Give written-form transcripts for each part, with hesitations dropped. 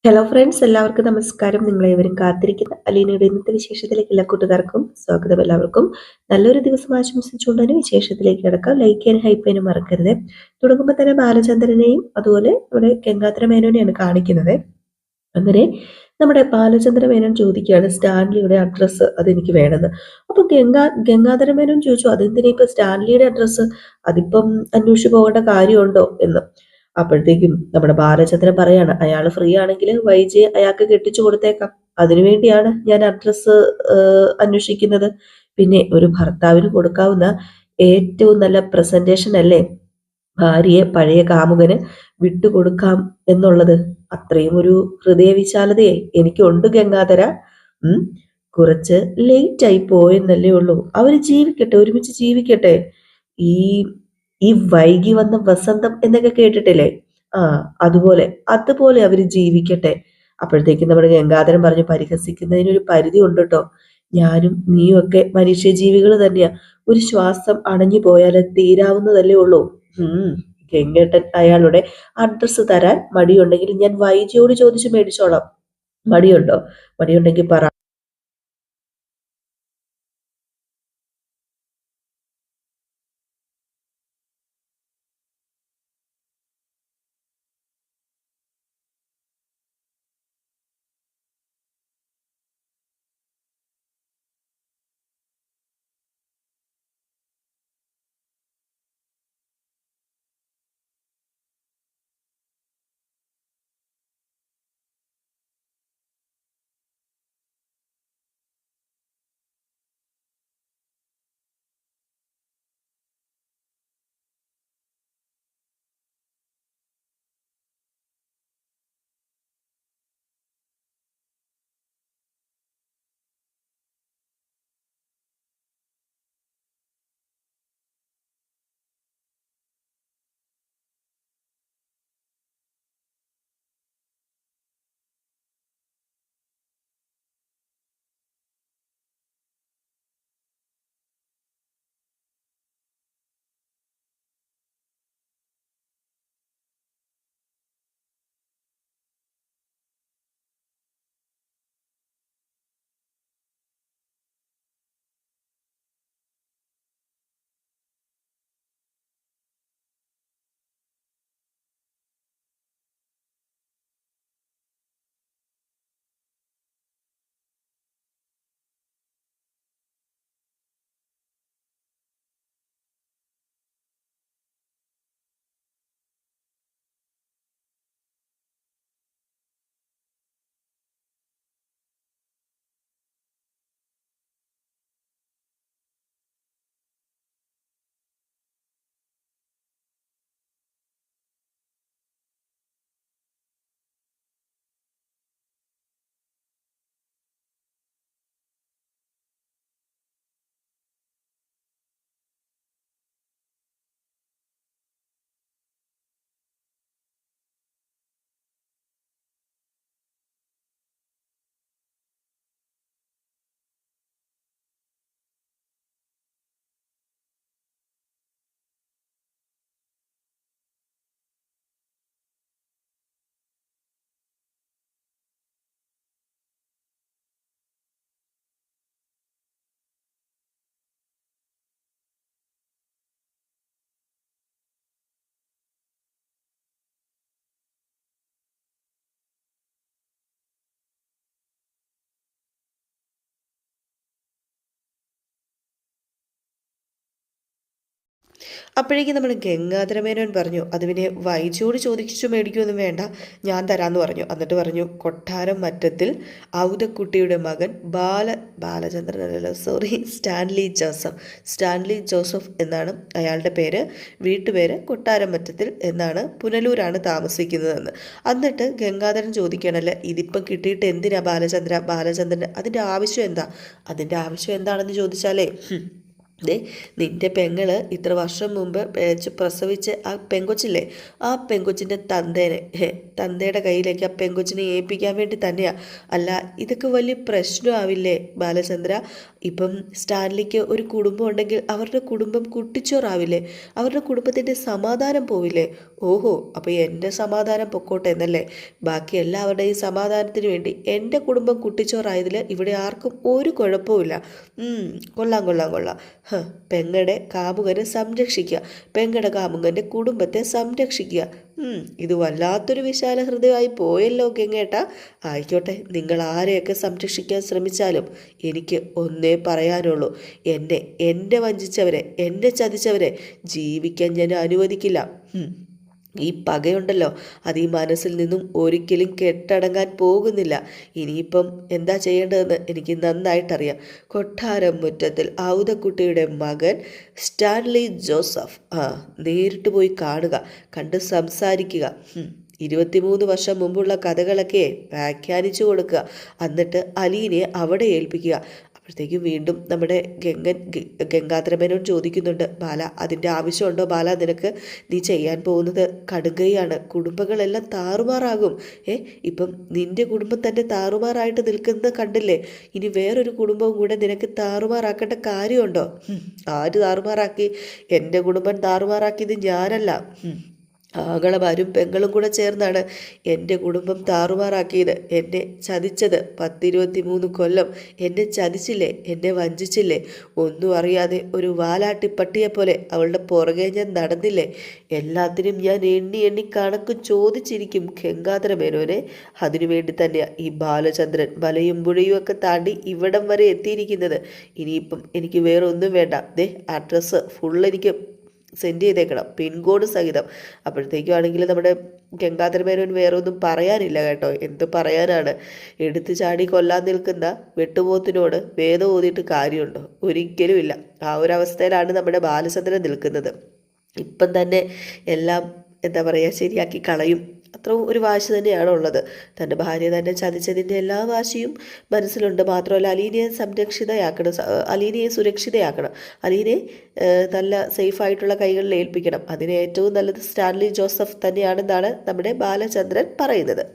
Hello friends, എല്ലാവർക്കും നമസ്കാരം. നിങ്ങളേവരും കാത്തിരിക്കുന്ന അലീനയുടെ ഇന്നത്തെ വിശേഷത്തിലേക്ക് എല്ലാ കൂട്ടുകാർക്കും സ്വാഗതം. എല്ലാവർക്കും നല്ലൊരു ദിവസം ആശംസിച്ചുകൊണ്ട് തന്നെ വിശേഷത്തിലേക്ക് കിടക്കാം. ലൈക്ക് ചെയ്യാനും ഹൈപ്പ് ചെയ്യാനും മറക്കരുത്. തുടങ്ങുമ്പോൾ തന്നെ ബാലചന്ദ്രനെയും അതുപോലെ നമ്മുടെ ഗംഗാധര മേനോനെയാണ് കാണിക്കുന്നത്. അങ്ങനെ നമ്മുടെ ബാലചന്ദ്ര മേനോൻ ചോദിക്കുകയാണ് സ്റ്റാൻലിയുടെ അഡ്രസ്സ് അതെനിക്ക് വേണമെന്ന്. അപ്പൊ ഗംഗാധര മേനോൻ ചോദിച്ചു, അതെന്തിനാ ഇപ്പൊ സ്റ്റാൻലിയുടെ അഡ്രസ്സ്, അതിപ്പം അന്വേഷിച്ചു പോകേണ്ട കാര്യമുണ്ടോ എന്ന്. അപ്പോഴത്തേക്കും നമ്മുടെ ബാലചന്ദ്രൻ പറയാണ്, അയാൾ ഫ്രീ ആണെങ്കിൽ വൈജയെ അയാൾക്ക് കെട്ടിച്ചു കൊടുത്തേക്കാം, അതിനുവേണ്ടിയാണ് ഞാൻ അഡ്രസ്സ് അന്വേഷിക്കുന്നത്. പിന്നെ ഒരു ഭർത്താവിന് കൊടുക്കാവുന്ന ഏറ്റവും നല്ല പ്രസന്റേഷൻ അല്ലേ ഭാര്യയെ പഴയ കാമുകന് വിട്ടുകൊടുക്കാം എന്നുള്ളത്. അത്രയും ഒരു ഹൃദയവിശാലതയെ എനിക്കുണ്ട് ഗംഗാധര. ഉം കുറച്ച് ലേറ്റ് ആയി പോയെന്നല്ലേ ഉള്ളൂ. അവര് ജീവിക്കട്ടെ, ഒരുമിച്ച് ജീവിക്കട്ടെ. ഈ ഈ വൈകി വന്ന വസന്തം എന്നൊക്കെ കേട്ടിട്ടില്ലേ? ആ, അതുപോലെ അതുപോലെ അവര് ജീവിക്കട്ടെ. അപ്പോഴത്തേക്കും നമ്മുടെ ഗംഗാധരൻ പറഞ്ഞു, പരിഹസിക്കുന്നതിനൊരു പരിധി ഉണ്ട് കേട്ടോ. ഞാനും നീയും ഒക്കെ മനുഷ്യജീവികൾ തന്നെയാ. ഒരു ശ്വാസം അണഞ്ഞു പോയാൽ തീരാവുന്നതല്ലേ ഉള്ളൂ. ഉം ഗംഗേട്ടൻ അയാളുടെ അഡ്രസ്സ് തരാൻ മടിയുണ്ടെങ്കിൽ ഞാൻ വൈജിയോട് ചോദിച്ചു മേടിച്ചോളാം. മടിയുണ്ടോ? മടിയുണ്ടെങ്കിൽ പറ. അപ്പോഴേക്കും നമ്മൾ ഗംഗാധരമേനോൻ പറഞ്ഞു, അത് പിന്നെ വൈജിയോട് ചോദിച്ചു മേടിക്കുമൊന്നും വേണ്ട, ഞാൻ തരാമെന്ന് പറഞ്ഞു. എന്നിട്ട് പറഞ്ഞു, കൊട്ടാരം മറ്റത്തിൽ ഔതക്കുട്ടിയുടെ മകൻ ബാലചന്ദ്രനല്ലോ, സോറി, സ്റ്റാൻലി ജോസഫ് എന്നാണ് അയാളുടെ പേര്. വീട്ടുപേര് കൊട്ടാരം മറ്റത്തിൽ എന്നാണ്. പുനലൂരാണ് താമസിക്കുന്നതെന്ന്. എന്നിട്ട് ഗംഗാധരൻ ചോദിക്കണല്ലേ, ഇതിപ്പം കിട്ടിയിട്ട് എന്തിനാ ബാലചന്ദ്രൻ, അതിൻ്റെ ആവശ്യം എന്താ? അതിൻ്റെ ആവശ്യം എന്താണെന്ന് ചോദിച്ചാലേ, ദേ നിൻ്റെ പെങ്ങള് ഇത്ര വർഷം മുമ്പ് പ്രസവിച്ച് ആ പെങ്കൊച്ചില്ലേ, ആ പെങ്കൊച്ചിൻ്റെ തന്തയുടെ കയ്യിലേക്ക് ആ പെങ്കൊച്ചിനെ ഏൽപ്പിക്കാൻ വേണ്ടി തന്നെയാണ്. അല്ല ഇതൊക്കെ വലിയ പ്രശ്നമാവില്ലേ ബാലചന്ദ്ര? ഇപ്പം സ്റ്റാൻലിക്ക് ഒരു കുടുംബം ഉണ്ടെങ്കിൽ അവരുടെ കുടുംബം കുട്ടിച്ചോറാവില്ലേ? അവരുടെ കുടുംബത്തിൻ്റെ സമാധാനം പോവില്ലേ? ഓഹോ, അപ്പോൾ എൻ്റെ സമാധാനം പൊക്കോട്ടെ എന്നല്ലേ? ബാക്കി എല്ലാവരുടെയും സമാധാനത്തിന് വേണ്ടി എൻ്റെ കുടുംബം കുട്ടിച്ചോറായതിൽ ഇവിടെ ആർക്കും ഒരു കുഴപ്പമില്ല. കൊള്ളാം കൊള്ളാം കൊള്ളാം. പെങ്ങടെ കാമുകനെ സംരക്ഷിക്കുക, പെങ്ങടെ കാമുകൻ്റെ കുടുംബത്തെ സംരക്ഷിക്കുക. ഇത് വല്ലാത്തൊരു വിശാല ഹൃദയമായി പോയല്ലോ ഗംഗേട്ട. ആയിക്കോട്ടെ, നിങ്ങൾ ആരെയൊക്കെ സംരക്ഷിക്കാൻ ശ്രമിച്ചാലും എനിക്ക് ഒന്നേ പറയാനുള്ളൂ, എന്നെ വഞ്ചിച്ചവരെ, എന്നെ ചതിച്ചവരെ ജീവിക്കാൻ ഞാൻ അനുവദിക്കില്ല. ഈ പകയുണ്ടല്ലോ, അത് ഈ മനസ്സിൽ നിന്നും ഒരിക്കലും കെട്ടടങ്ങാൻ പോകുന്നില്ല. ഇനിയിപ്പം എന്താ ചെയ്യേണ്ടതെന്ന് എനിക്ക് നന്നായിട്ടറിയാം. കൊട്ടാരം മുറ്റത്തിൽ ഔതക്കുട്ടിയുടെ മകൻ സ്റ്റാൻലി ജോസഫ്, നേരിട്ട് പോയി കാണുക, കണ്ട് സംസാരിക്കുക. 23 വർഷം മുമ്പുള്ള കഥകളൊക്കെ വ്യാഖ്യാനിച്ചു കൊടുക്കുക. എന്നിട്ട് അലീനെ അവിടെ ഏൽപ്പിക്കുക. അപ്പോഴത്തേക്കും വീണ്ടും നമ്മുടെ ഗംഗാധരമേനോൻ ചോദിക്കുന്നുണ്ട്, ബാല അതിൻ്റെ ആവശ്യമുണ്ടോ ബാല? നിനക്ക് നീ ചെയ്യാൻ പോകുന്നത് കടുകയാണ്, കുടുംബങ്ങളെല്ലാം താറുമാറാകും. ഇപ്പം നിൻ്റെ കുടുംബം തന്നെ താറുമാറായിട്ട് നിൽക്കുന്നത് കണ്ടില്ലേ? ഇനി വേറൊരു കുടുംബവും കൂടെ നിനക്ക് താറുമാറാക്കേണ്ട കാര്യമുണ്ടോ? ആര് താറുമാറാക്കി? എൻ്റെ കുടുംബം താറുമാറാക്കിയത് ഞാനല്ല, ആങ്ങളമാരും പെങ്ങളും കൂടെ ചേർന്നാണ് എൻ്റെ കുടുംബം താറുമാറാക്കിയത്, എന്നെ ചതിച്ചത്. 10-23 കൊല്ലം എന്നെ ചതിച്ചില്ലേ, എന്നെ വഞ്ചിച്ചില്ലേ? ഒന്നും അറിയാതെ ഒരു വാലാട്ടിപ്പട്ടിയെപ്പോലെ അവളുടെ പുറകെ ഞാൻ നടന്നില്ലേ? എല്ലാത്തിനും ഞാൻ എണ്ണി എണ്ണി കണക്ക് ചോദിച്ചിരിക്കും ഗംഗാധരമേനോനെ. അതിനുവേണ്ടി തന്നെയാണ് ഈ ബാലചന്ദ്രൻ മലയും പുഴയും ഒക്കെ താണ്ടി ഇവിടം വരെ എത്തിയിരിക്കുന്നത്. ഇനിയിപ്പം എനിക്ക് വേറെ ഒന്നും വേണ്ട. അഡ്രസ്സ് ഫുൾ എനിക്ക് സെൻഡ് ചെയ്തേക്കണം, പിൻകോഡ് സഹിതം. അപ്പോഴത്തേക്കും ആണെങ്കിൽ നമ്മുടെ ഗംഗാധരമേനോൻ വേറെ ഒന്നും പറയാനില്ല കേട്ടോ. എന്ത് പറയാനാണ്? എടുത്തു ചാടി കൊല്ലാൻ നിൽക്കുന്ന വെട്ടുപോത്തിനോട് വേദം ഓതിയിട്ട് കാര്യമുണ്ടോ? ഒരിക്കലും ഇല്ല. ആ ഒരു അവസ്ഥയിലാണ് നമ്മുടെ ബാലചന്ദ്രൻ നിൽക്കുന്നത്. ഇപ്പം തന്നെ എല്ലാം എന്താ പറയുക ശരിയാക്കി കളയും, അത്ര ഒരു വാശി തന്നെയാണ് ഉള്ളത്. തൻ്റെ ഭാര്യ തന്നെ ചതിച്ചതിൻ്റെ എല്ലാ വാശിയും മനസ്സിലുണ്ട്. മാത്രമല്ല അലീനയെ അലീനയെ സുരക്ഷിതയാക്കണം, അലീനെ നല്ല സേഫായിട്ടുള്ള കൈകളിൽ ഏൽപ്പിക്കണം. അതിന് ഏറ്റവും നല്ലത് സ്റ്റാൻലി ജോസഫ് തന്നെയാണെന്നാണ് നമ്മുടെ ബാലചന്ദ്രൻ പറയുന്നത്.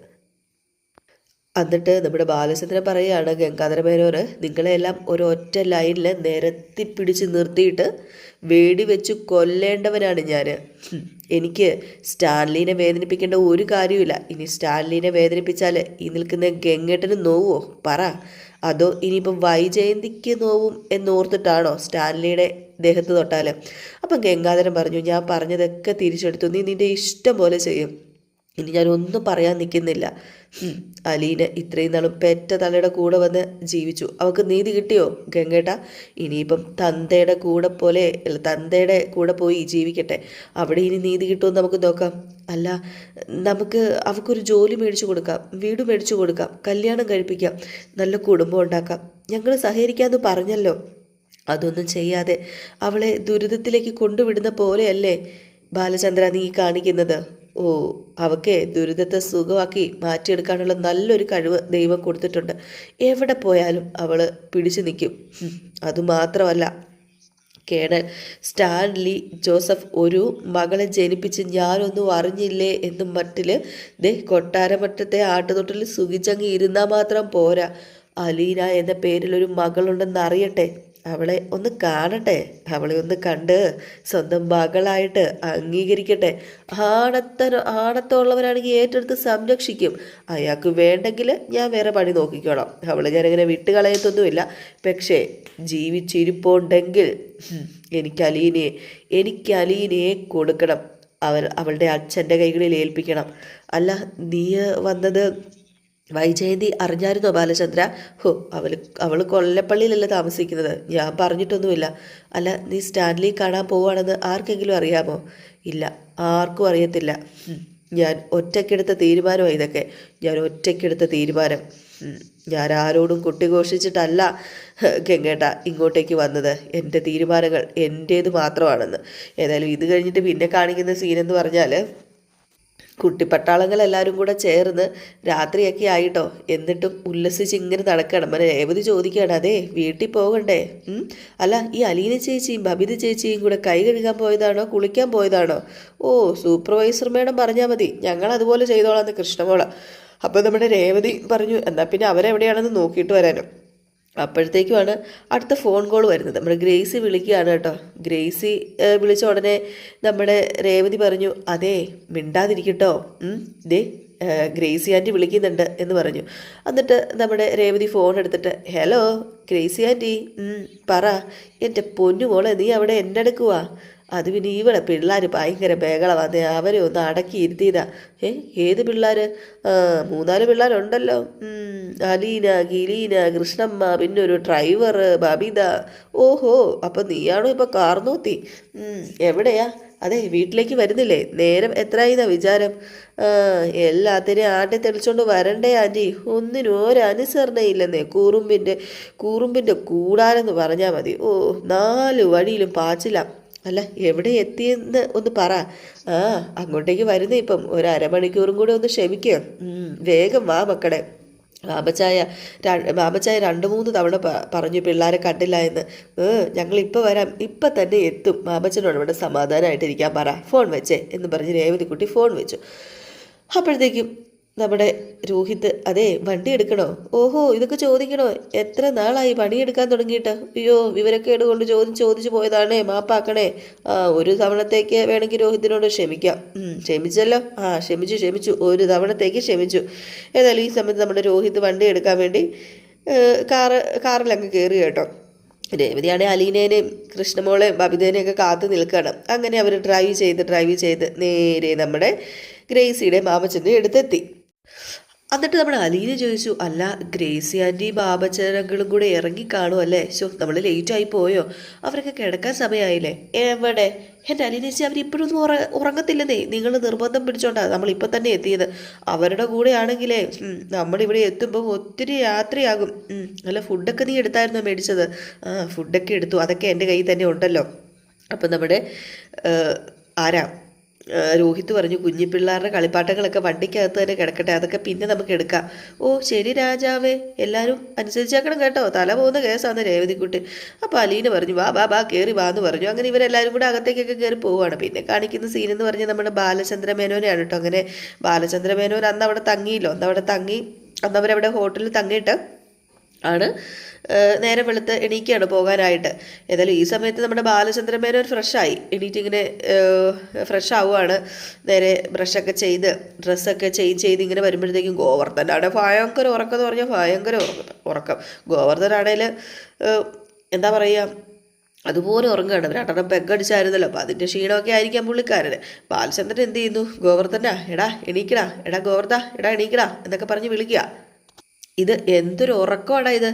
എന്നിട്ട് നമ്മുടെ ബാലചന്ദ്രൻ പറയുകയാണ്, ഗംഗാധരമേനോന് നിങ്ങളെല്ലാം ഒരൊറ്റ ലൈനിൽ നിരത്തി പിടിച്ച് നിർത്തിയിട്ട് വെടിവെച്ച് കൊല്ലേണ്ടവനാണ് ഞാൻ. എനിക്ക് സ്റ്റാൻലിനെ വേദനിപ്പിക്കേണ്ട ഒരു കാര്യമില്ല. ഇനി സ്റ്റാൻലിനെ വേദനിപ്പിച്ചാൽ ഈ നിൽക്കുന്ന ഗംഗേട്ടന് നോവോ പറ? അതോ ഇനിയിപ്പം വൈജയന്തിക്ക് നോവും എന്നോർത്തിട്ടാണോ സ്റ്റാൻലിയുടെ ദേഹത്ത് തൊട്ടാൽ? അപ്പം ഗംഗാധരൻ പറഞ്ഞു, ഞാൻ പറഞ്ഞതൊക്കെ തിരിച്ചെടുത്തു, നീ നിൻ്റെ ഇഷ്ടം പോലെ ചെയ്യും, ഇനി ഞാൻ ഒന്നും പറയാൻ നിൽക്കുന്നില്ല. അലീന ഇത്രയും നാളും പെറ്റ തലയുടെ കൂടെ വന്ന് ജീവിച്ചു, അവൾക്ക് നീതി കിട്ടിയോ ഗംഗേട്ട? ഇനിയിപ്പം തന്തയുടെ കൂടെ പോയി ജീവിക്കട്ടെ, അവിടെ ഇനി നീതി കിട്ടുമെന്ന് നമുക്ക് നോക്കാം. അല്ല, നമുക്ക് അവൾക്കൊരു ജോലി മേടിച്ചു കൊടുക്കാം, വീട് മേടിച്ചു കൊടുക്കാം, കല്യാണം കഴിപ്പിക്കാം, നല്ല കുടുംബം ഉണ്ടാക്കാം, ഞങ്ങൾ സഹകരിക്കാമെന്ന് പറഞ്ഞല്ലോ. അതൊന്നും ചെയ്യാതെ അവളെ ദുരിതത്തിലേക്ക് കൊണ്ടുവിടുന്ന പോലെയല്ലേ ബാലചന്ദ്ര നീ കാണിക്കുന്നത്? അവൾക്ക് ദുരിതത്തെ സുഖമാക്കി മാറ്റിയെടുക്കാനുള്ള നല്ലൊരു കഴിവ് ദൈവം കൊടുത്തിട്ടുണ്ട്. എവിടെ പോയാലും അവൾ പിടിച്ചു നിൽക്കും. അതുമാത്രമല്ല, കേണൽ സ്റ്റാൻലി ജോസഫ് ഒരു മകളെ ജനിപ്പിച്ച് ഞാനൊന്നും അറിഞ്ഞില്ലേ എന്നും മട്ടിൽ കൊട്ടാരമറ്റത്തെ ആട്ടുതൊട്ടിൽ സുഖിച്ചങ്ങി ഇരുന്നാൽ മാത്രം പോരാ. അലീന എന്ന പേരിലൊരു മകളുണ്ടെന്ന് അറിയട്ടെ, അവളെ ഒന്ന് കാണട്ടെ, അവളെ ഒന്ന് കണ്ട് സ്വന്തം മകളായിട്ട് അംഗീകരിക്കട്ടെ. ആണത്തമുള്ളവനാണെങ്കിൽ ഏറ്റെടുത്ത് സംരക്ഷിക്കും. അയാൾക്ക് വേണ്ടെങ്കിൽ ഞാൻ വേറെ പണി നോക്കിക്കോളാം, അവളെ ഞാനങ്ങനെ വിട്ടുകളയത്തൊന്നുമില്ല. പക്ഷേ ജീവിച്ചിരിപ്പുണ്ടെങ്കിൽ എനിക്ക് അലീനയെ കൊടുക്കണം, അവളുടെ അച്ഛൻ്റെ കൈകളിൽ ഏൽപ്പിക്കണം. അല്ല, നീ വന്നത് വൈജയന്തി അറിഞ്ഞായിരുന്നോ ബാലചന്ദ്ര? അവൾ കൊല്ലപ്പള്ളിയിലല്ല താമസിക്കുന്നത്, ഞാൻ പറഞ്ഞിട്ടൊന്നുമില്ല. അല്ല, നീ സ്റ്റാൻലി കാണാൻ പോവുകയാണെന്ന് ആർക്കെങ്കിലും അറിയാമോ? ഇല്ല, ആർക്കും അറിയത്തില്ല. ഞാൻ ഒറ്റയ്ക്കെടുത്ത തീരുമാനമാണ് ഇതൊക്കെ, ഞാൻ ഒറ്റയ്ക്കെടുത്ത തീരുമാനം. ഞാൻ ആരോടും കുട്ടിഘോഷിച്ചിട്ടല്ല ഗംഗേട്ട ഇങ്ങോട്ടേക്ക് വന്നത്. എൻ്റെ തീരുമാനങ്ങൾ എൻ്റേത് മാത്രമാണെന്ന്. ഏതായാലും ഇത് കഴിഞ്ഞിട്ട് പിന്നെ കാണിക്കുന്ന സീനെന്ന് പറഞ്ഞാൽ കുട്ടിപ്പട്ടാളങ്ങളെല്ലാവരും കൂടെ ചേർന്ന് രാത്രിയൊക്കെ ആയിട്ടോ, എന്നിട്ടും ഉല്ലസിച്ച് ഇങ്ങനെ നടക്കണം. അങ്ങനെ രേവതി ചോദിക്കുകയാണ്, അതെ വീട്ടിൽ പോകണ്ടേ? അല്ല, ഈ അലീന ചേച്ചിയും ബബിത ചേച്ചിയും കൂടെ കൈ കഴുകാൻ പോയതാണോ കുളിക്കാൻ പോയതാണോ? ഓ, സൂപ്പർവൈസർ മേഡം പറഞ്ഞാൽ മതി, ഞങ്ങൾ അതുപോലെ ചെയ്തോളാന്ന് കൃഷ്ണമോള. അപ്പോൾ നമ്മുടെ രേവതി പറഞ്ഞു, എന്നാൽ പിന്നെ അവരെവിടെയാണെന്ന് നോക്കിയിട്ട് വരാനും. അപ്പോഴത്തേക്കുമാണ് അടുത്ത ഫോൺ കോൾ വരുന്നത്. നമ്മുടെ ഗ്രേസി വിളിക്കുകയാണ് കേട്ടോ. ഗ്രേസി വിളിച്ച ഉടനെ നമ്മുടെ രേവതി പറഞ്ഞു, അതേ മിണ്ടാതിരിക്കട്ടോ, ദേ ഗ്രേസി ആൻറ്റി വിളിക്കുന്നുണ്ട് എന്ന് പറഞ്ഞു. എന്നിട്ട് നമ്മുടെ രേവതി ഫോൺ എടുത്തിട്ട്, ഹലോ ഗ്രേസി ആൻറ്റി, പറ എൻ്റെ പൊന്നുമോളെ, നീ അവിടെ എന്നെ എടുക്കുവാ? അത് പിന്നെ ഇവിടെ പിള്ളേർ ഭയങ്കര ബഹളമാണ്, അവരെ ഒന്ന് അടക്കി ഇരുത്തിയതാ. ഏത് പിള്ളേർ? 3-4 പിള്ളേരുണ്ടല്ലോ. അലീന, ഗിലീന, കൃഷ്ണമ്മ, പിന്നെ ഒരു ഡ്രൈവർ ബബിത. ഓഹോ, അപ്പം നീയാണോ ഇപ്പം കാർന്നോത്തി? എവിടെയാ? അതെ വീട്ടിലേക്ക് വരുന്നില്ലേ? നേരം എത്രയായിന്നാ വിചാരം? എല്ലാത്തിനെയും ആട്ടി തെളിച്ചോണ്ട് വരണ്ടേ ആൻറ്റി? ഒന്നിനും ഒരനുസരണയില്ലെന്നേ. കൂറുമ്പിൻ്റെ കൂടാരെന്ന് പറഞ്ഞാൽ മതി. ഓ, 4 വഴിയിലും പാച്ചില്ല. അല്ല, എവിടെ എത്തിയെന്ന് ഒന്ന് പറ. അങ്ങോട്ടേക്ക് വരുന്നേ, ഇപ്പം ഒരു അരമണിക്കൂറും കൂടെ ഒന്ന് ക്ഷമിക്കുക. വേഗം വാ മക്കളെ. മാമച്ചായ 2-3 തവണ പറഞ്ഞു പിള്ളേരെ കണ്ടില്ല എന്ന്. ഞങ്ങളിപ്പോൾ വരാം, ഇപ്പം തന്നെ എത്തും. മാമച്ചനോട് ഇവിടെ സമാധാനമായിട്ടിരിക്കാൻ പറ, ഫോൺ വെച്ചേ എന്ന് പറഞ്ഞ് രേവതിക്കുട്ടി ഫോൺ വെച്ചു. അപ്പോഴത്തേക്കും നമ്മുടെ രോഹിത്, അതെ വണ്ടി എടുക്കണോ? ഓഹോ, ഇതൊക്കെ ചോദിക്കണോ? എത്ര നാളായി പണിയെടുക്കാൻ തുടങ്ങിയിട്ട്? അയ്യോ, വിവരക്കേട് കൊണ്ട് ചോദിച്ചു പോയതാണേ, മാപ്പാക്കണേ. ഒരു തവണത്തേക്ക് വേണമെങ്കിൽ രോഹിത്തിനോട് ക്ഷമിക്കാം. ക്ഷമിച്ചല്ലോ. ക്ഷമിച്ചു, ഒരു തവണത്തേക്ക് ക്ഷമിച്ചു. ഏതായാലും ഈ സമയത്ത് നമ്മുടെ രോഹിത് വണ്ടി എടുക്കാൻ വേണ്ടി കാറിലങ്ങ് കയറി കേട്ടോ. രേവതിയാണെങ്കിൽ അലീനേനെയും കൃഷ്ണമോളെയും ബബിതേനെയൊക്കെ കാത്തു നിൽക്കണം. അങ്ങനെ അവർ ഡ്രൈവ് ചെയ്ത് നേരെ നമ്മുടെ ഗ്രേസിയുടെ മാമച്ചൻ്റെ അടുത്തെത്തി. എന്നിട്ട് നമ്മുടെ അലീന ചോദിച്ചു, അല്ല ഗ്രേസി ആൻറ്റി ബാബച്ചനങ്ങളും കൂടെ ഇറങ്ങിക്കാണും അല്ലേ? നമ്മൾ ലേറ്റായി പോയോ? അവരൊക്കെ കിടക്കാൻ സമയമായില്ലേ? എവിടെ എൻ്റെ അലീനേച്ചി, അവരിപ്പോഴൊന്നും ഉറങ്ങത്തില്ലെന്നേ. നിങ്ങൾ നിർബന്ധം പിടിച്ചോണ്ടാണ് നമ്മളിപ്പോൾ തന്നെ എത്തിയത്. അവരുടെ കൂടെ ആണെങ്കിലേ നമ്മളിവിടെ എത്തുമ്പോൾ ഒത്തിരി രാത്രിയാകും. അല്ല, ഫുഡൊക്കെ നീ എടുത്തായിരുന്നോ മേടിച്ചത്? ഫുഡൊക്കെ എടുത്തു, അതൊക്കെ എൻ്റെ കയ്യിൽ തന്നെ ഉണ്ടല്ലോ. അപ്പം നമ്മുടെ രോഹിത് പറഞ്ഞു, കുഞ്ഞിപ്പിള്ളേരുടെ കളിപ്പാട്ടങ്ങളൊക്കെ വണ്ടിക്കകത്ത് തന്നെ കിടക്കട്ടെ, അതൊക്കെ പിന്നെ നമുക്ക് എടുക്കാം. ഓ ശരി രാജാവേ, എല്ലാവരും അനുസരിച്ചാക്കണം കേട്ടോ, തല പോകുന്ന കേസാണ് രേവതിക്കുട്ടി. അപ്പോൾ അലീന പറഞ്ഞു, വാ കയറി വാന്ന് പറഞ്ഞു. അങ്ങനെ ഇവരെല്ലാവരും കൂടെ അകത്തേക്കൊക്കെ കയറി പോവുകയാണ്. പിന്നെ കാണിക്കുന്ന സീനെന്ന് പറഞ്ഞാൽ നമ്മുടെ ബാലചന്ദ്ര മേനോനെയാണ് കേട്ടോ. അങ്ങനെ ബാലചന്ദ്ര മേനോൻ അന്ന് അവിടെ തങ്ങിയില്ലോ, അന്ന് അവരവിടെ ഹോട്ടലിൽ തങ്ങിയിട്ട് ആണ് നേരം വെളുത്ത് എണീക്കുകയാണ് പോകാനായിട്ട്. ഏതായാലും ഈ സമയത്ത് നമ്മുടെ ബാലചന്ദ്രമേനോൻ ഫ്രഷായി എണീറ്റിങ്ങനെ ഫ്രഷ് ആവുകയാണ്. നേരെ ബ്രഷൊക്കെ ചെയ്ത് ഡ്രസ്സൊക്കെ ചേഞ്ച് ചെയ്ത് ഇങ്ങനെ വരുമ്പോഴത്തേക്കും ഗോവർദ്ധനാണ് ഭയങ്കര ഉറക്കം എന്ന് പറഞ്ഞാൽ ഭയങ്കര ഉറക്കം. ഗോവർദ്ധനാണേൽ എന്താ പറയുക, അതുപോലെ ഉറങ്ങുകയാണ്. 2 പെഗടിച്ചായിരുന്നല്ലോ, അപ്പോൾ അതിൻ്റെ ക്ഷീണമൊക്കെ ആയിരിക്കാം പുള്ളിക്കാരന്. ബാലചന്ദ്രൻ എന്ത് ചെയ്യുന്നു, ഗോവർദ്ധനാ എടാ എണീക്കടാ, എടാ ഗോവർദ്ധ എടാ എണീക്കടാ എന്നൊക്കെ പറഞ്ഞ് വിളിക്കുക. ഇത് എന്തൊരു ഉറക്കമാടാ ഇത്.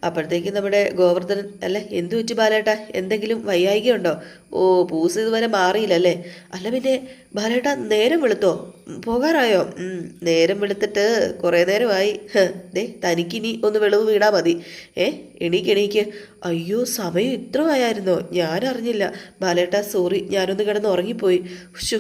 അപ്പോഴത്തേക്കും നമ്മുടെ ഗോവർദ്ധനൻ, അല്ലേ എന്തു വെച്ച് ബാലേട്ട, എന്തെങ്കിലും വയ്യായികയുണ്ടോ? ഓ, പൂസ് ഇതുവരെ മാറിയില്ലല്ലേ? അല്ല പിന്നെ ബാലേട്ട, നേരം വെളുത്തോ? പോകാറായോ? നേരം വെളുത്തിട്ട് കുറേ നേരമായി. തനിക്കിനി ഒന്ന് വെളിവ് വീടാ മതി. എണീക്ക്. അയ്യോ, സമയം ഇത്ര ആയായിരുന്നോ? ഞാൻ അറിഞ്ഞില്ല ബാലേട്ട, സോറി, ഞാനൊന്ന് കിടന്ന് ഉറങ്ങിപ്പോയി. ഉഷു,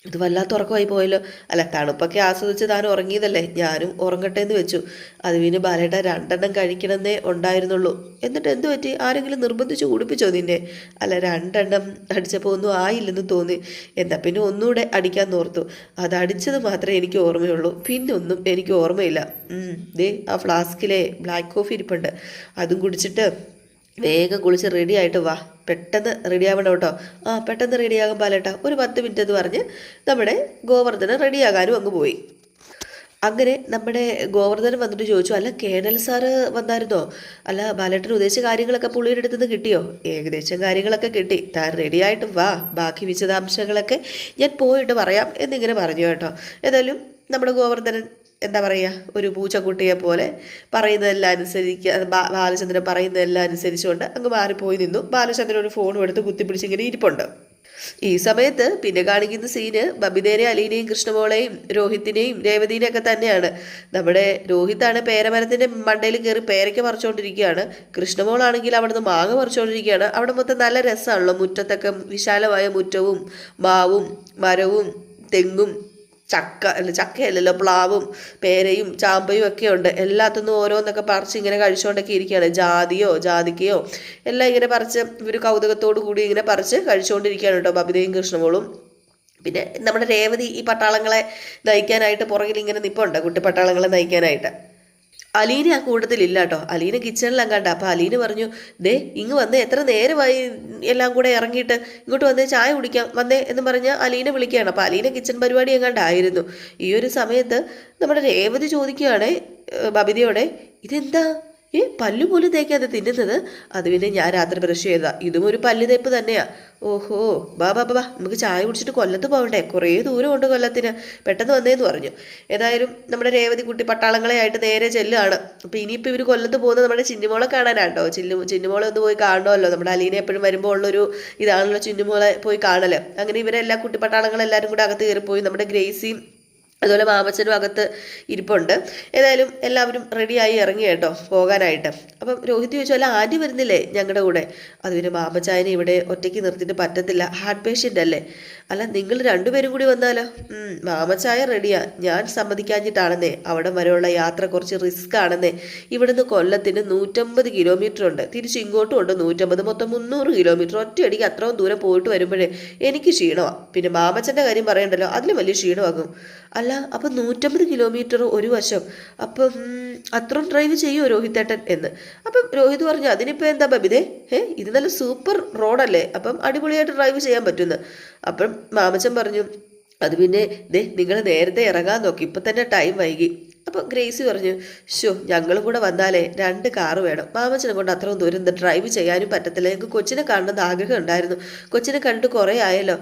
ഇത് വല്ലാത്ത ഉറക്കമായി പോയല്ലോ. അല്ല, തണുപ്പൊക്കെ ആസ്വദിച്ച് താൻ ഉറങ്ങിയതല്ലേ, ഞാനും ഉറങ്ങട്ടെ എന്ന് വെച്ചു. അത് പിന്നെ ബാലേട്ട 2 കഴിക്കണമെന്നേ ഉണ്ടായിരുന്നുള്ളൂ. എന്നിട്ട് എന്ത് പറ്റി? ആരെങ്കിലും നിർബന്ധിച്ച് കുടിപ്പിച്ചോ നിന്നെ? അല്ല, 2 അടിച്ചപ്പോൾ ഒന്നും ആയില്ലെന്ന് തോന്നി. എന്നാൽ പിന്നെ ഒന്നുകൂടെ അടിക്കാൻ ഓർത്തു. അത് അടിച്ചത് മാത്രമേ എനിക്ക് ഓർമ്മയുള്ളൂ, പിന്നെ ഒന്നും എനിക്ക് ഓർമ്മയില്ല. ആ ഫ്ലാസ്കിലെ ബ്ലാക്ക് കോഫി ഇരിപ്പുണ്ട്, അതും കുടിച്ചിട്ട് വേഗം കുളിച്ച് റെഡി ആയിട്ട് വാ. പെട്ടെന്ന് റെഡിയാവണം കേട്ടോ. പെട്ടെന്ന് റെഡിയാകാൻ ബാലേട്ട, ഒരു 10 മിനിറ്റ് എന്ന് പറഞ്ഞ് നമ്മുടെ ഗോവർദ്ധനൻ റെഡിയാകാനും അങ്ങ് പോയി. അങ്ങനെ നമ്മുടെ ഗോവർദ്ധനൻ വന്നിട്ട് ചോദിച്ചു, അല്ല കേണൽ സാറ് വന്നായിരുന്നോ? അല്ല ബാലേട്ടന് ഉദ്ദേശിച്ച കാര്യങ്ങളൊക്കെ പുള്ളിയുടെ അടുത്ത് നിന്ന് കിട്ടിയോ? ഏകദേശം കാര്യങ്ങളൊക്കെ കിട്ടി, താൻ റെഡിയായിട്ട് വാ, ബാക്കി വിശദാംശങ്ങളൊക്കെ ഞാൻ പോയിട്ട് പറയാം എന്നിങ്ങനെ പറഞ്ഞു കേട്ടോ. ഏതായാലും നമ്മുടെ ഗോവർദ്ധനൻ എന്താ പറയുക, ഒരു പൂച്ചക്കുട്ടിയെ പോലെ പറയുന്നതെല്ലാം ബാലചന്ദ്രൻ പറയുന്നതെല്ലാം അനുസരിച്ചുകൊണ്ട് അങ്ങ് മാറിപ്പോയി നിന്നു. ബാലചന്ദ്രൻ ഒരു ഫോണും എടുത്ത് കുത്തിപ്പിടിച്ചിങ്ങനെ ഇരിപ്പുണ്ട്. ഈ സമയത്ത് പിന്നെ കാണിക്കുന്ന സീന് ബബിതേനെ, അലീനയും കൃഷ്ണമോളെയും രോഹിത്തിനെയും രേവതിനെയൊക്കെ തന്നെയാണ്. നമ്മുടെ രോഹിത്താണ് പേരമരത്തിൻ്റെ മണ്ടയിൽ കയറി പേരയ്ക്ക് പറിച്ചുകൊണ്ടിരിക്കുകയാണ്. കൃഷ്ണമോളാണെങ്കിൽ അവിടുന്ന് മാങ്ങ പറിച്ചുകൊണ്ടിരിക്കുകയാണ്. അവിടെ മൊത്തം നല്ല രസമാണല്ലോ, മുറ്റത്തൊക്കെ വിശാലമായ മുറ്റവും മാവും മരവും തെങ്ങും ചക്കയല്ലല്ലോ, പ്ലാവും പേരയും ചാമ്പയും ഒക്കെ ഉണ്ട്. എല്ലാത്തുനിന്നും ഓരോന്നൊക്കെ പറിച്ച് ഇങ്ങനെ കഴിച്ചുകൊണ്ടൊക്കെ ഇരിക്കുകയാണ്. ജാതിക്കയോ എല്ലാം ഇങ്ങനെ പറിച്ച് ഇവർ കൗതുകത്തോടു കൂടി ഇങ്ങനെ പറിച്ച് കഴിച്ചുകൊണ്ടിരിക്കുകയാണ് കേട്ടോ ബബിതയും കൃഷ്ണമോളും. പിന്നെ നമ്മുടെ രേവതി ഈ പട്ടാളങ്ങളെ നയിക്കാനായിട്ട് പുറകിൽ ഇങ്ങനെ നിൽപ്പുണ്ട്, കുട്ടി പട്ടാളങ്ങളെ നയിക്കാനായിട്ട്. അലീന ആ കൂട്ടത്തിലില്ല കേട്ടോ. അലീന കിച്ചണിലാണ് കണ്ട. അപ്പോൾ അലീന പറഞ്ഞു, ദേ ഇങ്ങ് വന്നേ, എത്ര നേരമായി എല്ലാം കൂടെ ഇറങ്ങിയിട്ട്, ഇങ്ങോട്ട് വന്നേ, ചായ കുടിക്കാം വന്നേ എന്ന് പറഞ്ഞാൽ അലീന വിളിക്കുകയാണ്. അപ്പോൾ അലീന കിച്ചൺ പരിപാടി എങ്ങാണ്ടായിരുന്നു. ഈ ഒരു സമയത്ത് നമ്മുടെ രേവതി ചോദിക്കുകയാണ് ബബിതയോടെ, ഇതെന്താ പല്ലു പോലും തേക്കാതെ തിന്നുന്നത്? അത് പിന്നെ ഞാൻ രാത്രി ബ്രഷ് ചെയ്തതാ, ഇതും ഒരു പല്ല് തേപ്പ് തന്നെയാ. ഓഹോ, ബാ നമുക്ക് ചായ കുടിച്ചിട്ട് കൊല്ലത്ത് പോകണ്ടേ, കുറേ ദൂരമുണ്ട് കൊല്ലത്തിന്, പെട്ടെന്ന് വന്നേന്ന് പറഞ്ഞു. ഏതായാലും നമ്മുടെ രേവതി കുട്ടി പട്ടാളങ്ങളെ ആയിട്ട് നേരെ ചെല്ലുകയാണ്. അപ്പോൾ ഇനിയിപ്പോൾ ഇവർ കൊല്ലത്ത് പോകുന്നത് നമ്മുടെ ചിന്നുമോളെ കാണാനാട്ടോ. ചിന്നുമോളെ ഒന്ന് പോയി കാണണമല്ലോ. നമ്മുടെ അലീന എപ്പോഴും വരുമ്പോൾ ഉള്ളൊരു ഇതാണല്ലോ ചിന്നുമോളെ പോയി കാണല്. അങ്ങനെ ഇവരെല്ലാം കുട്ടി പട്ടാളങ്ങളെല്ലാവരും കൂടെ അകത്ത് കയറിപ്പോയി. നമ്മുടെ ഗ്രേസിയും അതുപോലെ മാമച്ചനും അകത്ത് ഇരിപ്പുണ്ട്. ഏതായാലും എല്ലാവരും റെഡിയായി ഇറങ്ങി കേട്ടോ പോകാനായിട്ട്. അപ്പം രോഹിത് ചോദിച്ചു, അല്ല ആൻറ്റി വരുന്നില്ലേ ഞങ്ങളുടെ കൂടെ? അത് പിന്നെ മാമച്ചായനെ ഇവിടെ ഒറ്റയ്ക്ക് നിർത്തിയിട്ട് പറ്റത്തില്ല, ഹാർട്ട് പേഷ്യൻ്റ് അല്ലേ. അല്ല നിങ്ങൾ രണ്ടുപേരും കൂടി വന്നാലോ? മാമച്ചായ റെഡിയാ, ഞാൻ സമ്മതിക്കാഞ്ഞിട്ടാണെന്നേ. അവിടെ വരെയുള്ള യാത്ര കുറച്ച് റിസ്ക് ആണെന്നേ. ഇവിടുന്ന് കൊല്ലത്തിന് 150 കിലോമീറ്റർ ഉണ്ട്, തിരിച്ച് ഇങ്ങോട്ടും ഉണ്ട് 150, മൊത്തം 300 കിലോമീറ്റർ. ഒറ്റയടിക്ക് അത്രയും ദൂരം പോയിട്ട് വരുമ്പോഴേ എനിക്ക് ക്ഷീണമാണ്. പിന്നെ മാമച്ചൻ്റെ കാര്യം പറയണ്ടല്ലോ, അതിലും വലിയ ക്ഷീണമാകും. അല്ല അപ്പം 150 കിലോമീറ്റർ ഒരു വശം, അപ്പം അത്രയും ഡ്രൈവ് ചെയ്യുമോ രോഹിത്തേട്ടൻ എന്ന്. അപ്പം രോഹിത് പറഞ്ഞു, അതിനിപ്പോൾ എന്താ ബബിതേ, ഇത് നല്ല സൂപ്പർ റോഡല്ലേ, അപ്പം അടിപൊളിയായിട്ട് ഡ്രൈവ് ചെയ്യാൻ പറ്റുമെന്ന്. അപ്പം മാമച്ചൻ പറഞ്ഞു, അത് പിന്നെ നിങ്ങൾ നേരത്തെ ഇറങ്ങാൻ നോക്കി, ഇപ്പം തന്നെ ടൈം വൈകി. അപ്പോൾ ഗ്രേസി പറഞ്ഞു, ഞങ്ങളും കൂടെ വന്നാലേ 2 കാറ് വേണം, മാമച്ചനെ കൊണ്ട് അത്രയും ദൂരം ഡ്രൈവ് ചെയ്യാനും പറ്റത്തില്ല, ഞങ്ങൾക്ക് കൊച്ചിനെ കാണണമെന്ന് ആഗ്രഹം ഉണ്ടായിരുന്നു, കൊച്ചിനെ കണ്ടിട്ട് കുറേ ആയല്ലോ.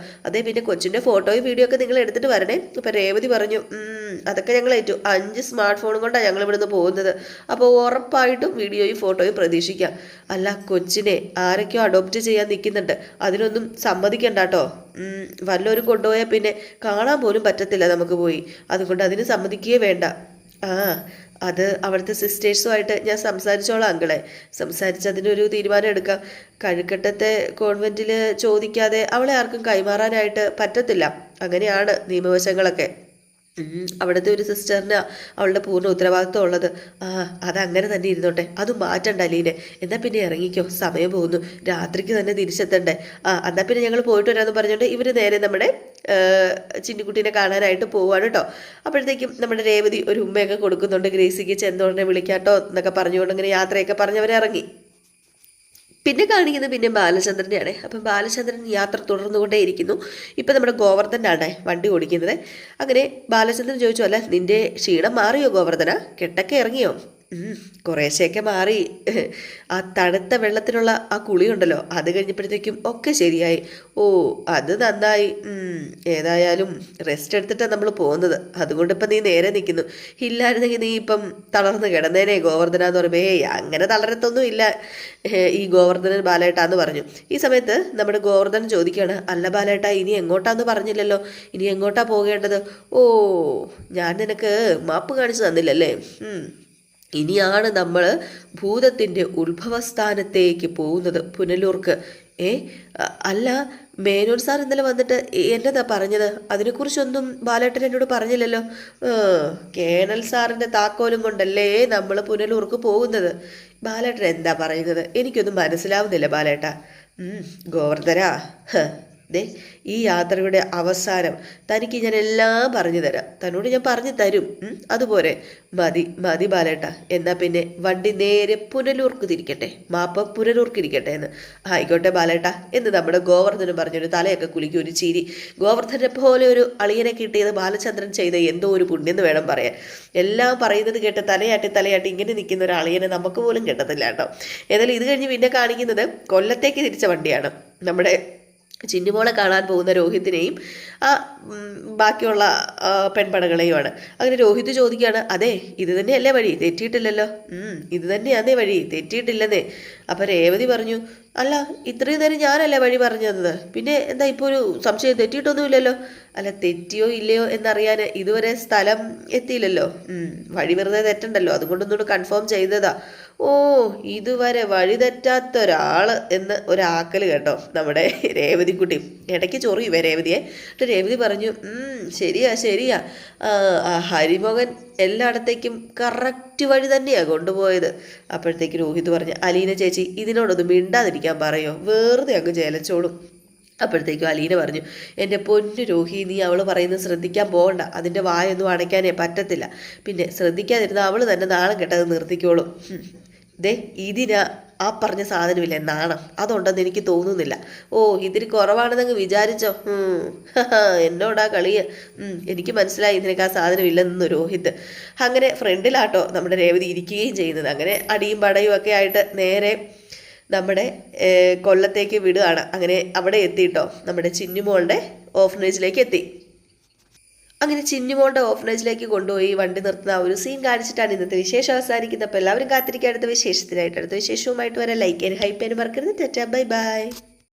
പിന്നെ കൊച്ചിൻ്റെ ഫോട്ടോയും വീഡിയോ ഒക്കെ നിങ്ങൾ എടുത്തിട്ട് വരണേ. അപ്പോൾ രേവതി പറഞ്ഞു, അതൊക്കെ ഞങ്ങൾ ഏറ്റു, 5 സ്മാർട്ട് ഫോണും കൊണ്ടാണ് ഞങ്ങൾ ഇവിടുന്ന് പോകുന്നത്, അപ്പോൾ ഉറപ്പായിട്ടും വീഡിയോയും ഫോട്ടോയും പ്രതീക്ഷിക്കാം. അല്ല കൊച്ചിനെ ആരൊക്കെയോ അഡോപ്റ്റ് ചെയ്യാൻ നിൽക്കുന്നുണ്ട്, അതിനൊന്നും സമ്മതിക്കണ്ട കേട്ടോ. വല്ലവരും കൊണ്ടുപോയാൽ പിന്നെ കാണാൻ പോലും പറ്റത്തില്ല നമുക്ക് പോയി, അതുകൊണ്ട് അതിന് സമ്മതിക്കുകയേ വേണ്ട. അത് അവിടുത്തെ സിസ്റ്റേഴ്സുമായിട്ട് ഞാൻ സംസാരിച്ചോളാം അങ്കിളെ, സംസാരിച്ച് അതിനൊരു തീരുമാനം എടുക്കാം. കഴുക്കട്ടത്തെ കോൺവെൻറ്റിൽ ചോദിക്കാതെ അവളെ ആർക്കും കൈമാറാനായിട്ട് പറ്റത്തില്ല, അങ്ങനെയാണ് നിയമവശങ്ങളൊക്കെ. അവിടുത്തെ ഒരു സിസ്റ്ററിന് അവളുടെ പൂർണ്ണ ഉത്തരവാദിത്വം ഉള്ളത്. അതങ്ങനെ തന്നെ ഇരുന്നോട്ടെ, അത് മാറ്റണ്ട അലീനെ. എന്നാൽ പിന്നെ ഇറങ്ങിക്കോ, സമയം പോകുന്നു, രാത്രിക്ക് തന്നെ തിരിച്ചെത്തണ്ടേ. എന്നാൽ പിന്നെ ഞങ്ങൾ പോയിട്ട് വരാമെന്ന് പറഞ്ഞുകൊണ്ട് ഇവർ നേരെ നമ്മുടെ ചിന്നിക്കുട്ടീനെ കാണാനായിട്ട് പോവാണ് കേട്ടോ. അപ്പോഴത്തേക്കും നമ്മുടെ രേവതി ഒരു ഉമ്മയൊക്കെ കൊടുക്കുന്നുണ്ട് ഗ്രേസിക്ക്, ചെന്നോടനെ വിളിക്കാട്ടോ എന്നൊക്കെ പറഞ്ഞുകൊണ്ട് ഇങ്ങനെ യാത്രയൊക്കെ പറഞ്ഞവരിറങ്ങി. പിന്നെ കാണിക്കുന്നത് പിന്നെ ബാലചന്ദ്രനെയാണ്. അപ്പം ബാലചന്ദ്രൻ യാത്ര തുടർന്നുകൊണ്ടേയിരിക്കുന്നു. ഇപ്പം നമ്മുടെ ഗോവർദ്ധനാണ് വണ്ടി ഓടിക്കുന്നത്. അങ്ങനെ ബാലചന്ദ്രൻ ചോദിച്ചു, അല്ല നിൻ്റെ ക്ഷീണം മാറിയോ ഗോവർദ്ധന, കെട്ടൊക്കെ ഇറങ്ങിയോ? കുറേശ്ശെയൊക്കെ മാറി. ആ തണുത്ത വെള്ളത്തിലുള്ള ആ കുളിയുണ്ടല്ലോ, അത് കഴിഞ്ഞപ്പോഴത്തേക്കും ഒക്കെ ശരിയായി. ഓ അത് നന്നായി. ഏതായാലും റെസ്റ്റ് എടുത്തിട്ടാണ് നമ്മൾ പോകുന്നത്, അതുകൊണ്ട് ഇപ്പം നീ നേരെ നിൽക്കുന്നു. ഇല്ലായിരുന്നെങ്കിൽ നീ ഇപ്പം തളർന്ന് കിടന്നേനെ ഗോവർദ്ധന എന്ന് പറയുമ്പോൾ, അങ്ങനെ തളരത്തൊന്നും ഇല്ല ഈ ഗോവർദ്ധനൻ ബാലേട്ടാന്ന് പറഞ്ഞു. ഈ സമയത്ത് നമ്മുടെ ഗോവർദ്ധനൻ ചോദിക്കുകയാണ്, അല്ല ബാലേട്ടാ ഇനി എങ്ങോട്ടാന്ന് പറഞ്ഞില്ലല്ലോ, ഇനി എങ്ങോട്ടാ പോകേണ്ടത്? ഓ ഞാൻ നിനക്ക് മാപ്പ് കാണിച്ചു തന്നില്ലല്ലേ. ഇനിയാണ് നമ്മൾ ഭൂതത്തിൻ്റെ ഉത്ഭവസ്ഥാനത്തേക്ക് പോകുന്നത്, പുനലൂർക്ക്. അല്ല മേനോൻ സാർ ഇന്നലെ വന്നിട്ട് എന്നതാ പറഞ്ഞത്? അതിനെക്കുറിച്ചൊന്നും ബാലേട്ടൻ എന്നോട് പറഞ്ഞില്ലല്ലോ. കേണൽ സാറിൻ്റെ താക്കോലും കൊണ്ടല്ലേ നമ്മൾ പുനലൂർക്ക് പോകുന്നത്. ബാലേട്ടൻ എന്താ പറയുന്നത്? എനിക്കൊന്നും മനസ്സിലാവുന്നില്ല ബാലേട്ട. ഗോവർദ്ധന, ഈ യാത്രയുടെ അവസാനം തനിക്ക് ഞാൻ എല്ലാം പറഞ്ഞു തരാം, തന്നോട് ഞാൻ പറഞ്ഞു തരും. അതുപോലെ മതി ബാലേട്ട. എന്നാൽ പിന്നെ വണ്ടി നേരെ പുനലൂർക്ക് തിരിക്കട്ടെ, മാപ്പ പുനലൂർക്ക് ഇരിക്കട്ടെ എന്ന്. ആയിക്കോട്ടെ ബാലേട്ട എന്ന് നമ്മുടെ ഗോവർദ്ധനം പറഞ്ഞൊരു തലയൊക്കെ കുലുക്കി ഒരു ചിരി. ഗോവർദ്ധനെ പോലെ ഒരു അളിയനെ കിട്ടിയത് ബാലചന്ദ്രൻ ചെയ്ത എന്തോ ഒരു പുണ്യം എന്ന് വേണം പറയാൻ. എല്ലാം പറയുന്നത് കേട്ട് തലയാട്ടി ഇങ്ങനെ നിൽക്കുന്ന ഒരു അളിയനെ നമുക്ക് പോലും കിട്ടത്തില്ല കേട്ടോ. ഏതായാലും ഇത് കഴിഞ്ഞ് പിന്നെ കാണിക്കുന്നത് കൊല്ലത്തേക്ക് തിരിച്ച വണ്ടിയാണ്. നമ്മുടെ ചിന്നുമോളെ കാണാൻ പോകുന്ന രോഹിത്തിനെയും ബാക്കിയുള്ള പെൺപടകളെയുമാണ്. അങ്ങനെ രോഹിത് ചോദിക്കുകയാണ്, അതെ ഇത് തന്നെയല്ലേ വഴി, തെറ്റിയിട്ടില്ലല്ലോ? ഇത് തന്നെയാന്നേ വഴി, തെറ്റിയിട്ടില്ലെന്നേ. അപ്പം രേവതി പറഞ്ഞു, അല്ല ഇത്രയും നേരം ഞാനല്ലേ വഴി പറഞ്ഞു തന്നത്, പിന്നെ എന്താ ഇപ്പോൾ ഒരു സംശയം, തെറ്റിയിട്ടൊന്നുമില്ലല്ലോ? അല്ല തെറ്റിയോ ഇല്ലയോ എന്നറിയാൻ ഇതുവരെ സ്ഥലം എത്തിയില്ലല്ലോ, വഴി വെറുതെ തെറ്റണ്ടല്ലോ, അതുകൊണ്ടൊന്നുകൂടെ കൺഫേം ചെയ്തതാ. ഓ ഓ ഇതുവരെ വഴിതെറ്റാത്ത ഒരാള് എന്ന് ഒരാക്കൽ കേട്ടോ നമ്മുടെ രേവതിക്കുട്ടി. ഇടയ്ക്ക് ചൊറിയുവേ രേവതിയെ. എന്നിട്ട് രേവതി പറഞ്ഞു, ശരിയാ ശരിയാ, ആ ഹരിമോഹൻ എല്ലായിടത്തേക്കും കറക്റ്റ് വഴി തന്നെയാണ് കൊണ്ടുപോയത്. അപ്പോഴത്തേക്ക് രോഹിത് പറഞ്ഞു, അലീന ചേച്ചി ഇതിനോടൊന്നും മിണ്ടാതിരിക്കാൻ പറയോ, വെറുതെ അങ്ങ് ചേലച്ചോളും. അപ്പോഴത്തേക്കും അലീന പറഞ്ഞു, എൻ്റെ പൊന്നു രോഹി, നീ അവൾ പറയുന്നത് ശ്രദ്ധിക്കാൻ പോകണ്ട, അതിൻ്റെ വായൊന്നും അടയ്ക്കാനേ പറ്റത്തില്ല. പിന്നെ ശ്രദ്ധിക്കാതിരുന്ന അവൾ തന്നെ നാണം കെട്ടത് നിർത്തിക്കോളും. ദേ ഇതിനാ ആ പറഞ്ഞ സാധനമില്ലേ നാണം, അതുണ്ടെന്ന് എനിക്ക് തോന്നുന്നില്ല. ഓ ഇതിന് കുറവാണെന്നങ്ങ് വിചാരിച്ചോ? എന്നോടാ കളിയ. എനിക്ക് മനസ്സിലായി ഇതിനൊക്കെ ആ സാധനം ഇല്ലെന്ന് രോഹിത്. അങ്ങനെ ഫ്രണ്ടിലാട്ടോ നമ്മുടെ രേവതി ഇരിക്കുകയും ചെയ്യുന്നത്. അങ്ങനെ അടിയും പടയും ഒക്കെ ആയിട്ട് നേരെ നമ്മുടെ കൊല്ലത്തേക്ക് വിടുകയാണ്. അങ്ങനെ അവിടെ എത്തിയിട്ടോ നമ്മുടെ ചിന്നുമോളുടെ ഓഫനേജിലേക്ക് എത്തി. അങ്ങനെ ചിന്നുമോളുടെ ഓഫനേജിലേക്ക് കൊണ്ടുപോയി വണ്ടി നിർത്തുന്ന ആ ഒരു സീൻ കാണിച്ചിട്ടാണ് ഇന്നത്തെ വിശേഷം അവസാനിക്കുന്നത്. അപ്പോൾ എല്ലാവരും കാത്തിരിക്കുക അടുത്ത വിശേഷത്തിനായിട്ട്. അടുത്ത വിശേഷവുമായിട്ട് വരാൻ ലൈക്ക് ചെയ്യാൻ ഹൈപ്പ് ചെയ്യാൻ മറക്കരുത്. Tata bye bye.